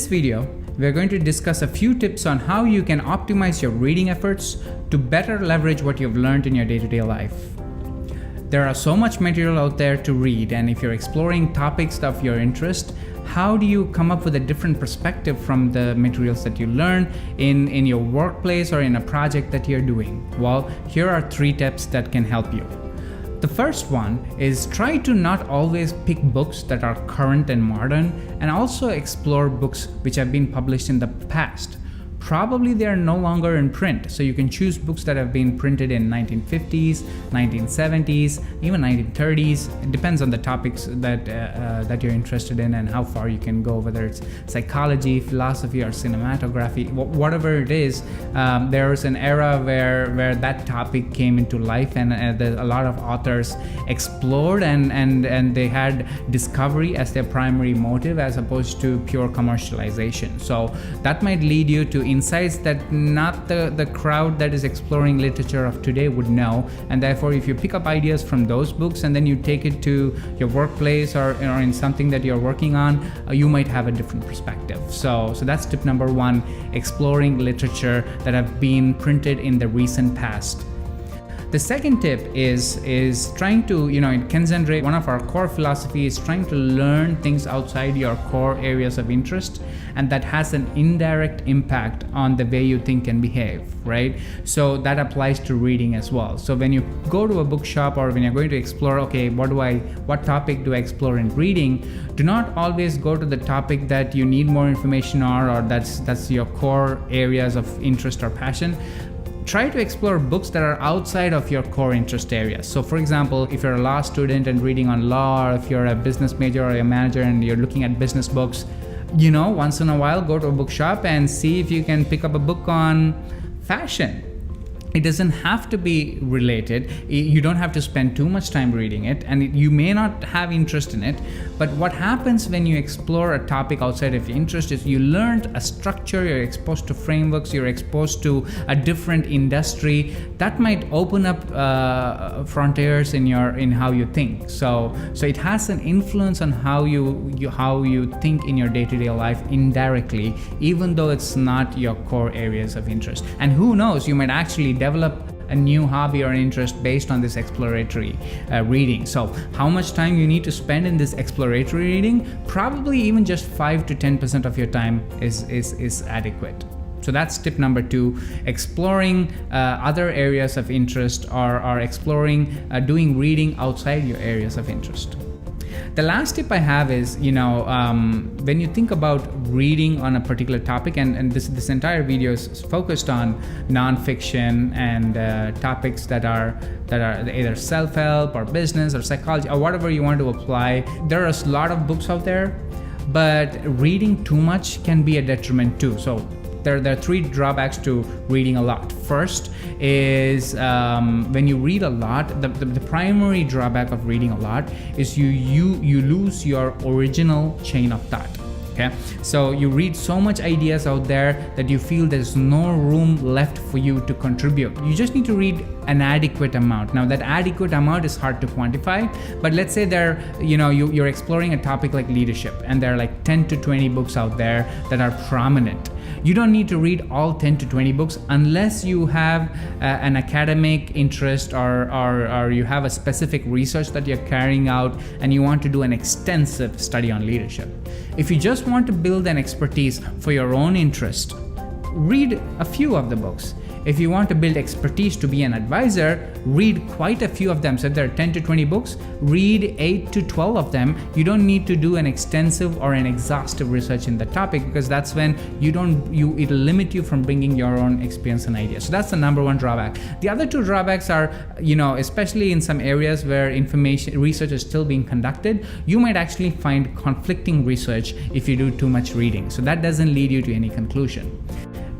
this video, we're going to discuss a few tips on how you can optimize your reading efforts to better leverage what you've learned in your day-to-day life. There are so much material out there to read, and if you're exploring topics of your interest, how do you come up with a different perspective from the materials that you learn in your workplace or in a project that you're doing? Well, here are 3 tips that can help you. The first one is try to not always pick books that are current and modern, and also explore books which have been published in the past. Probably they are no longer in print, so you can choose books that have been printed in 1950s, 1970s, even 1930s. It depends on the topics that you're interested in and how far you can go, whether it's psychology, philosophy, or cinematography, whatever it is. There's an era where that topic came into life, and a lot of authors explored and they had discovery as their primary motive as opposed to pure commercialization. So that might lead you to insights that not the crowd that is exploring literature of today would know, and therefore if you pick up ideas from those books and then you take it to your workplace or in something that you're working on, you might have a different perspective. So that's tip number 1, exploring literature that have been printed in the recent past. The second tip is trying to, in Kenzenray, one of our core philosophies is trying to learn things outside your core areas of interest, and that has an indirect impact on the way you think and behave, right? So that applies to reading as well. So when you go to a bookshop or when you're going to explore, okay, what topic do I explore in reading? Do not always go to the topic that you need more information on, or that's your core areas of interest or passion. Try to explore books that are outside of your core interest areas. So for example, if you're a law student and reading on law, or if you're a business major or a manager and you're looking at business books, once in a while go to a bookshop and see if you can pick up a book on fashion. It doesn't have to be related. You don't have to spend too much time reading it, and you may not have interest in it. But what happens when you explore a topic outside of your interest is you learned a structure, you're exposed to frameworks, you're exposed to a different industry that might open up frontiers in how you think. So it has an influence on how you think in your day-to-day life indirectly, even though it's not your core areas of interest. And who knows, you might actually develop a new hobby or an interest based on this exploratory reading. So how much time you need to spend in this exploratory reading? Probably even just 5 to 10% of your time is adequate. So that's tip number 2, exploring other areas of interest or exploring doing reading outside your areas of interest. The last tip I have is, when you think about reading on a particular topic, and this entire video is focused on nonfiction and topics that are either self-help or business or psychology or whatever you want to apply. There are a lot of books out there, but reading too much can be a detriment too. So there are 3 drawbacks to reading a lot. First is when you read a lot, the primary drawback of reading a lot is you lose your original chain of thought. Okay, so you read so much ideas out there that you feel there's no room left for you to contribute. You just need to read an adequate amount. Now that adequate amount is hard to quantify, but let's say you're exploring a topic like leadership, and there are like 10 to 20 books out there that are prominent. You don't need to read all 10 to 20 books unless you have an academic interest or you have a specific research that you're carrying out and you want to do an extensive study on leadership. If you just want to build an expertise for your own interest, read a few of the books. If you want to build expertise to be an advisor, read quite a few of them. So if there are 10 to 20 books, read 8 to 12 of them. You don't need to do an extensive or an exhaustive research in the topic, because that's when it'll limit you from bringing your own experience and ideas. So that's the number 1 drawback. The other 2 drawbacks are, especially in some areas where research is still being conducted, you might actually find conflicting research if you do too much reading. So that doesn't lead you to any conclusion.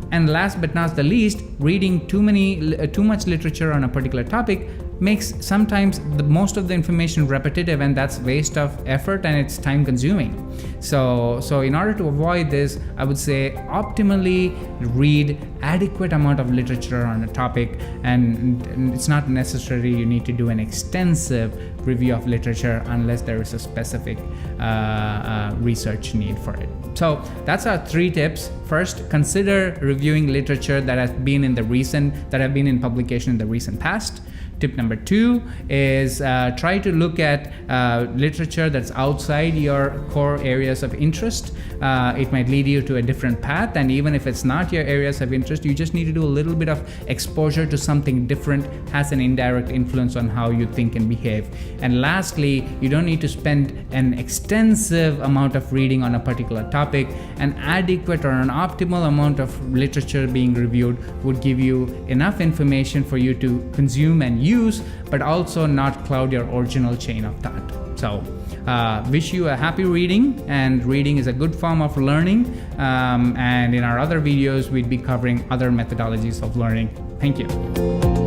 And last but not the least, reading too much literature on a particular topic makes sometimes most of the information repetitive, and that's waste of effort and it's time consuming. So in order to avoid this, I would say optimally read adequate amount of literature on a topic, and it's not necessary you need to do an extensive review of literature unless there is a specific research need for it. So that's our 3 tips. First, consider reviewing literature that have been in publication in the recent past. Tip number 2 is try to look at literature that's outside your core areas of interest. It might lead you to a different path, and even if it's not your areas of interest, you just need to do a little bit of exposure to something different, has an indirect influence on how you think and behave. And lastly, you don't need to spend an extensive amount of reading on a particular topic. An adequate or an optimal amount of literature being reviewed would give you enough information for you to consume and use, but also not cloud your original chain of thought. So wish you a happy reading, and reading is a good form of learning, and in our other videos we'd be covering other methodologies of learning. Thank you.